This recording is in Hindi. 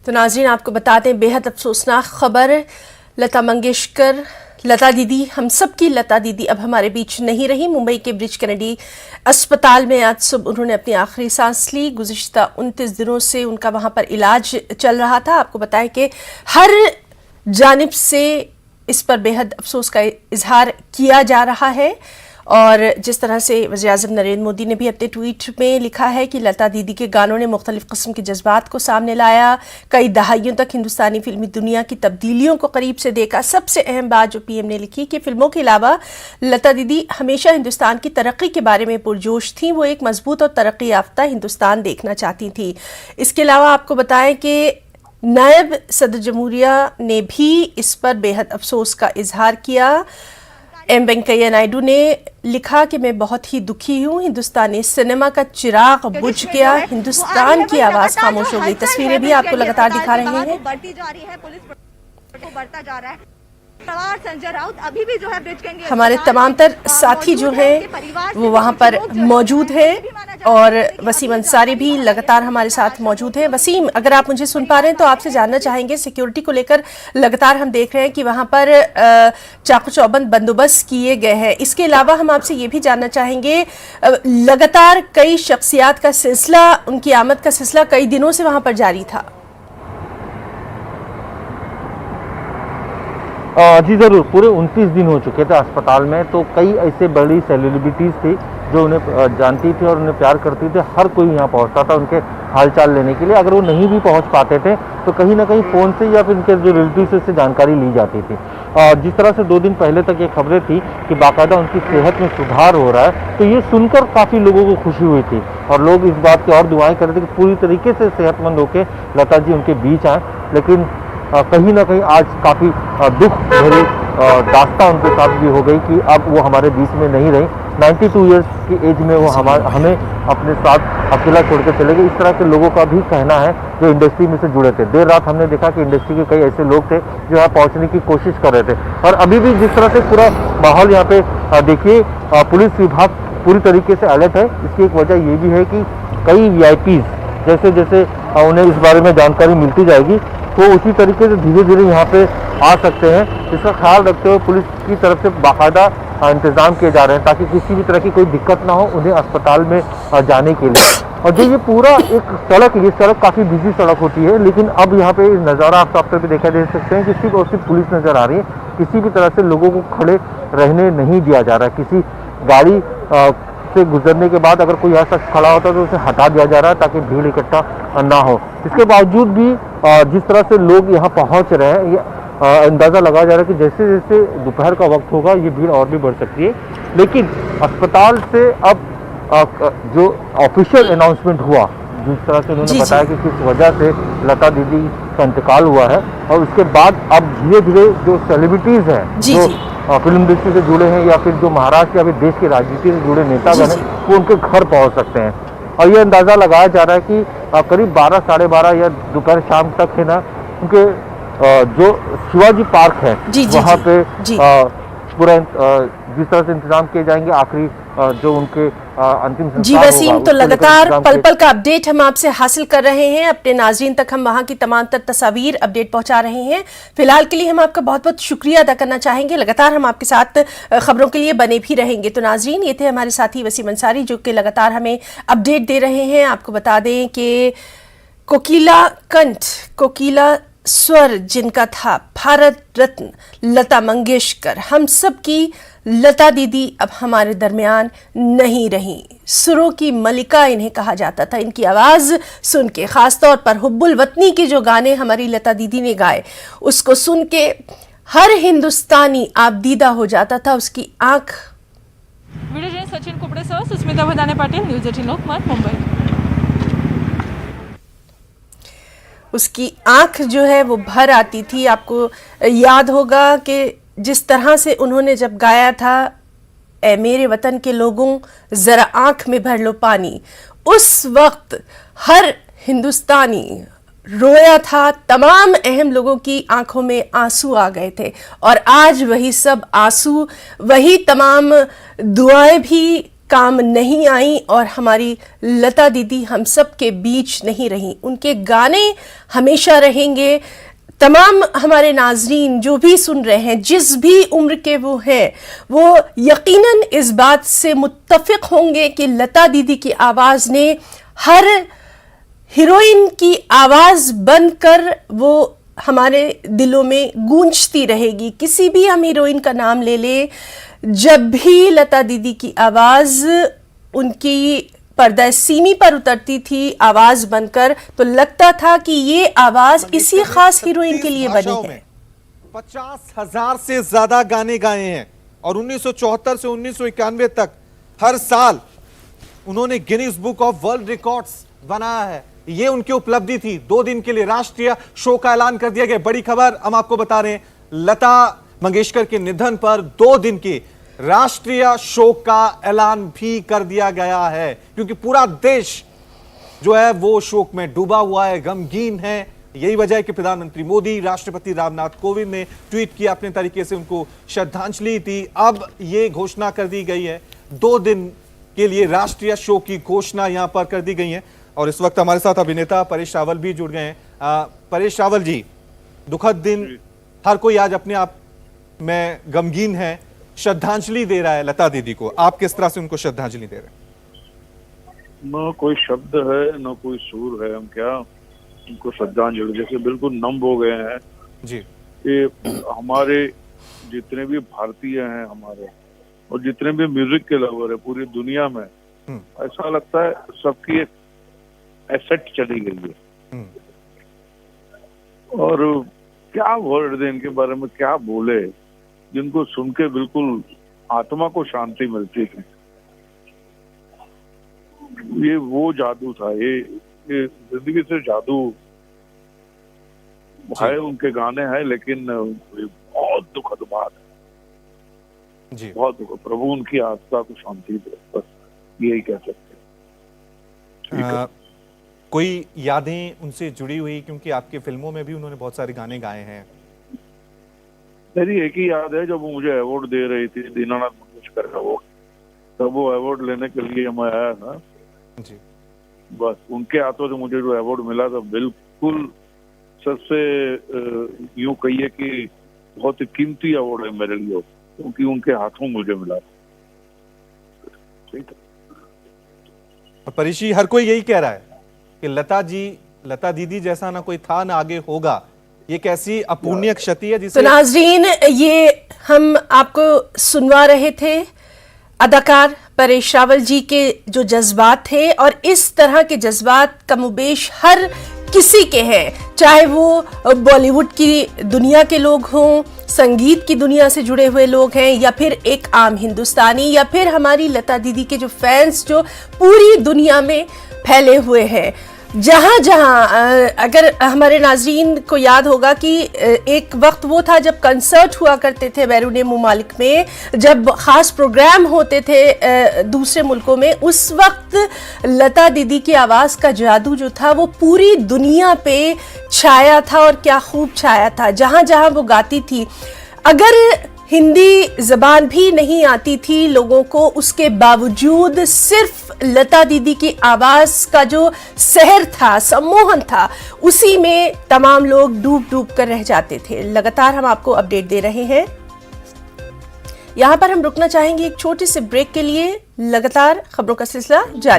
तो नाज़रीन आपको बता दें बेहद अफसोसनाक खबर, लता मंगेशकर, लता दीदी, हम सब की लता दीदी अब हमारे बीच नहीं रही। मुंबई के ब्रिच कैनेडी अस्पताल में आज सुबह उन्होंने अपनी आखिरी सांस ली। गुज़िश्ता 29 दिनों से उनका वहां पर इलाज चल रहा था। आपको बताएं कि हर जानिब से इस पर बेहद अफसोस का इजहार किया जा रहा है और जिस तरह से वज़ीर-ए-आज़म नरेंद्र मोदी ने भी अपने ट्वीट में लिखा है कि लता दीदी के गानों ने मुख्तलिफ किस्म के जज्बात को सामने लाया, कई दहाइयों तक हिंदुस्तानी फिल्मी दुनिया की तब्दीलियों को करीब से देखा। सबसे अहम बात जो पीएम ने लिखी कि फिल्मों के अलावा लता दीदी हमेशा हिंदुस्तान की तरक्की के बारे में पुरजोश थी। वो एक मजबूत और तरक्की याफ्ता हिंदुस्तान देखना चाहती थी। इसके अलावा आपको बताएं कि नायब सदर जमहूरिया ने भी इस पर बेहद अफसोस का इजहार किया। एम वेंकैया नायडू ने लिखा कि मैं बहुत ही दुखी हूँ, हिंदुस्तानी सिनेमा का चिराग बुझ गया, हिंदुस्तान की आवाज खामोश हो गई। तस्वीरें भी आपको लगातार दिखा रहे हैं। बढ़ती जा रही है, पुलिस को बढ़ता जा रहा है। सवार संजय राउत अभी भी जो है ब्रिज कैनेडी हमारे तमाम तर साथी जो हैं वो वहां पर मौजूद हैं और वसीम अंसारी भी लगातार हमारे साथ मौजूद हैं। वसीम, अगर आप मुझे सुन पा रहे हैं तो आपसे जानना चाहेंगे, सिक्योरिटी को लेकर लगातार हम देख रहे हैं कि वहां पर चाकू चौबंद बंदोबस्त किए गए हैं। इसके अलावा हम आपसे ये भी जानना चाहेंगे, लगातार कई शख्सियात का सिलसिला, उनकी आमद का सिलसिला कई दिनों से वहां पर जारी था। जी ज़रूर, पूरे 29 दिन हो चुके थे अस्पताल में। तो कई ऐसे बड़ी सेलिब्रिटीज़ थी जो उन्हें जानती थी और उन्हें प्यार करती थी। हर कोई यहाँ पहुँचता था उनके हालचाल लेने के लिए। अगर वो नहीं भी पहुँच पाते थे तो कहीं ना कहीं फ़ोन से या फिर उनके जो रिलेटिव से जानकारी ली जाती थी। जिस तरह से 2 दिन पहले तक ये खबरें थी कि बाकायदा उनकी सेहत में सुधार हो रहा है, तो ये सुनकर काफ़ी लोगों को खुशी हुई थी और लोग इस बात की और दुआएं कर रहे थे कि पूरी तरीके से सेहतमंद होकर लता जी उनके बीच आए। लेकिन कहीं ना कहीं आज काफ़ी दुख भरी दास्तां उनके साथ भी हो गई कि अब वो हमारे बीच में नहीं रही। 92 ईयर्स की एज में वो हमें अपने साथ अकेला छोड़ के चले गए। इस तरह के लोगों का भी कहना है जो इंडस्ट्री में से जुड़े थे। देर रात हमने देखा कि इंडस्ट्री के कई ऐसे लोग थे जो यहाँ पहुँचने की कोशिश कर रहे थे और अभी भी जिस तरह से पूरा माहौल यहाँ पे देखिए, पुलिस विभाग पूरी तरीके से अलर्ट है। इसकी एक वजह ये भी है कि कई VIPs जैसे जैसे उन्हें इस बारे में जानकारी मिलती जाएगी तो उसी तरीके से धीरे धीरे यहाँ पे आ सकते हैं। इसका ख्याल रखते हुए पुलिस की तरफ से बाकायदा इंतजाम किए जा रहे हैं ताकि किसी भी तरह की कोई दिक्कत ना हो उन्हें अस्पताल में जाने के लिए। और जो ये पूरा एक सड़क, ये सड़क काफ़ी बिजी सड़क होती है, लेकिन अब यहाँ पे नज़ारा आप साफ तौर पर देखा दे सकते हैं कि सिर्फ और सिर्फ पुलिस नज़र आ रही है। किसी भी तरह से लोगों को खड़े रहने नहीं दिया जा रहा है। किसी गाड़ी से गुजरने के बाद अगर कोई ऐसा शख्स खड़ा होता है तो उसे हटा दिया जा रहा है ताकि भीड़ इकट्ठा ना हो। इसके बावजूद भी जिस तरह से लोग यहाँ पहुँच रहे हैं, ये अंदाज़ा लगाया जा रहा है कि जैसे जैसे दोपहर का वक्त होगा ये भीड़ और भी बढ़ सकती है। लेकिन अस्पताल से अब जो ऑफिशियल अनाउंसमेंट हुआ, जिस तरह से उन्होंने बताया कि किस वजह से लता दीदी का इंतकाल हुआ है, और उसके बाद अब धीरे धीरे जो सेलिब्रिटीज़ हैं जो फिल्म इंडस्ट्री से जुड़े हैं या फिर जो महाराष्ट्र या फिर देश की राजनीति से जुड़े नेतागण हैं वो उनके घर पहुंच सकते हैं। और ये अंदाज़ा लगाया जा रहा है कि करीब 12, साढ़े 12 या दोपहर शाम तक है ना, उनके जो शिवाजी पार्क है वहाँ पे पूरा जिस तरह से इंतजाम किए जाएंगे आखिरी जो उनके अंतिम संस्कार। जी वसीम, तो लगातार पल पल का अपडेट हम आपसे हासिल कर रहे हैं। अपने नाज़रीन तक हम वहां की तमाम तर तस्वीर अपडेट पहुंचा रहे हैं। फिलहाल के लिए हम आपका बहुत बहुत शुक्रिया अदा करना चाहेंगे। लगातार हम आपके साथ खबरों के लिए बने भी रहेंगे। तो नाज़रीन, ये थे हमारे साथी वसीम अंसारी जो कि लगातार हमें अपडेट दे रहे हैं। आपको बता दें कि कोकिला कंठ, कोकिला स्वर जिनका था भारत रत्न लता मंगेशकर, हम सब की लता दीदी अब हमारे दरमियान नहीं रही। सुरों की मलिका इन्हें कहा जाता था। इनकी आवाज़ सुन के, ख़ासतौर पर हुब्बुल वतनी के जो गाने हमारी लता दीदी ने गाए, उसको सुन के हर हिंदुस्तानी आबदीदा हो जाता था। उसकी आँख। वीडियो जर्नलिस्ट सचिन कुपडेसह सुस्मिता भदाने पाटील, न्यूज 18 लोकमत, मुंबई। उसकी आँख जो है वो भर आती थी। आपको याद होगा कि जिस तरह से उन्होंने जब गाया था, ए मेरे वतन के लोगों ज़रा आँख में भर लो पानी, उस वक्त हर हिंदुस्तानी रोया था। तमाम अहम लोगों की आंखों में आंसू आ गए थे और आज वही सब आंसू, वही तमाम दुआएं भी काम नहीं आई और हमारी लता दीदी हम सब के बीच नहीं रही। उनके गाने हमेशा रहेंगे। तमाम हमारे नाजरीन जो भी सुन रहे हैं, जिस भी उम्र के वो हैं, वो यकीनन इस बात से मुत्तफिक होंगे कि लता दीदी की आवाज़ ने हर हीरोइन की आवाज़ बनकर वो हमारे दिलों में गूंजती रहेगी। किसी भी हम हीरोइन का नाम ले लें, जब भी लता दीदी की आवाज़ उनकी पर्दा सीमी पर उतरती थी आवाज बनकर, तो लगता था कि ये आवाज इसी खास हीरोइन के लिए बनी है। 50,000 से ज्यादा गाने गाए हैं और 1974 से 1991 तक हर साल उन्होंने Guinness book of world records बनाया है। ये उनकी उपलब्धि थी। 2 दिन के लिए राष्ट्रीय शोक का ऐलान कर दिया गया। बड़ी खबर हम आपको बता रहे हैं, लता मंगेशकर के निधन पर 2 दिन के राष्ट्रीय शोक का ऐलान भी कर दिया गया है, क्योंकि पूरा देश जो है वो शोक में डूबा हुआ है, गमगीन है। यही वजह है कि प्रधानमंत्री मोदी, राष्ट्रपति रामनाथ कोविंद ने ट्वीट किया, अपने तरीके से उनको श्रद्धांजलि दी। अब ये घोषणा कर दी गई है, 2 दिन के लिए राष्ट्रीय शोक की घोषणा यहां पर कर दी गई है। और इस वक्त हमारे साथ अभिनेता परेश रावल भी जुड़ गए हैं। परेश रावल जी, दुखद दिन, हर कोई आज अपने आप में गमगीन है, श्रद्धांजलि दे रहा है लता दीदी को। आप किस तरह से उनको श्रद्धांजलि दे रहे हैं? न कोई शब्द है, न कोई सुर है। हम क्या उनको श्रद्धांजलि, जैसे बिल्कुल नम हो गए हैं जी। ये हमारे जितने भी भारतीय हैं हमारे, और जितने भी म्यूजिक के लवर है पूरी दुनिया में, ऐसा लगता है सबकी एक एसेट चली गई है। और क्या वर्ड है इनके बारे में, क्या बोले, जिनको सुन के बिल्कुल आत्मा को शांति मिलती थी। ये वो जादू था, ये जिंदगी से जादू है। उनके गाने हैं, लेकिन बहुत दुखद बात है जी, बहुत दुखद। प्रभु उनकी आत्मा को शांति दे, बस यही कह सकते हैं। कोई यादें उनसे जुड़ी हुई, क्योंकि आपके फिल्मों में भी उन्होंने बहुत सारे गाने गाए हैं? मेरी एक ही याद है, जब वो मुझे अवार्ड दे रही थी, दीनानाथ मंगेशकर का अवार्ड, तब वो अवार्ड लेने के लिए मैं आया था जी। बस उनके हाथों से मुझे जो अवार्ड मिला था, बिल्कुल सबसे यूं कहिए कि बहुत ही कीमती अवार्ड है मेरे लिए, क्योंकि उनके हाथों मुझे मिला। ठीक है, परेश जी, हर कोई यही कह रहा है कि लता दीदी जैसा ना कोई था, ना आगे होगा। ये कैसी अपूर्णीय क्षति है जिसे। तो नाजरीन, ये हम आपको सुनवा रहे थे अदाकार परेश रावल जी के जो जज्बात थे, और इस तरह के जज्बात कमोबेश हर किसी के हैं, चाहे वो बॉलीवुड की दुनिया के लोग हों, संगीत की दुनिया से जुड़े हुए लोग हैं, या फिर एक आम हिंदुस्तानी, या फिर हमारी लता दीदी के जो फैंस जो पूरी दुनिया में फैले हुए हैं। जहां जहां अगर हमारे नाजरीन को याद होगा कि एक वक्त वो था जब कंसर्ट हुआ करते थे बैरून मुमालिक में, जब खास प्रोग्राम होते थे दूसरे मुल्कों में, उस वक्त लता दीदी की आवाज़ का जादू जो था वो पूरी दुनिया पे छाया था, और क्या खूब छाया था। जहां जहां वो गाती थी, अगर हिंदी जबान भी नहीं आती थी लोगों को, उसके बावजूद सिर्फ लता दीदी की आवाज का जो सहर था, सम्मोहन था, उसी में तमाम लोग डूब डूब कर रह जाते थे। लगातार हम आपको अपडेट दे रहे हैं। यहां पर हम रुकना चाहेंगे एक छोटे से ब्रेक के लिए, लगातार खबरों का सिलसिला जारी।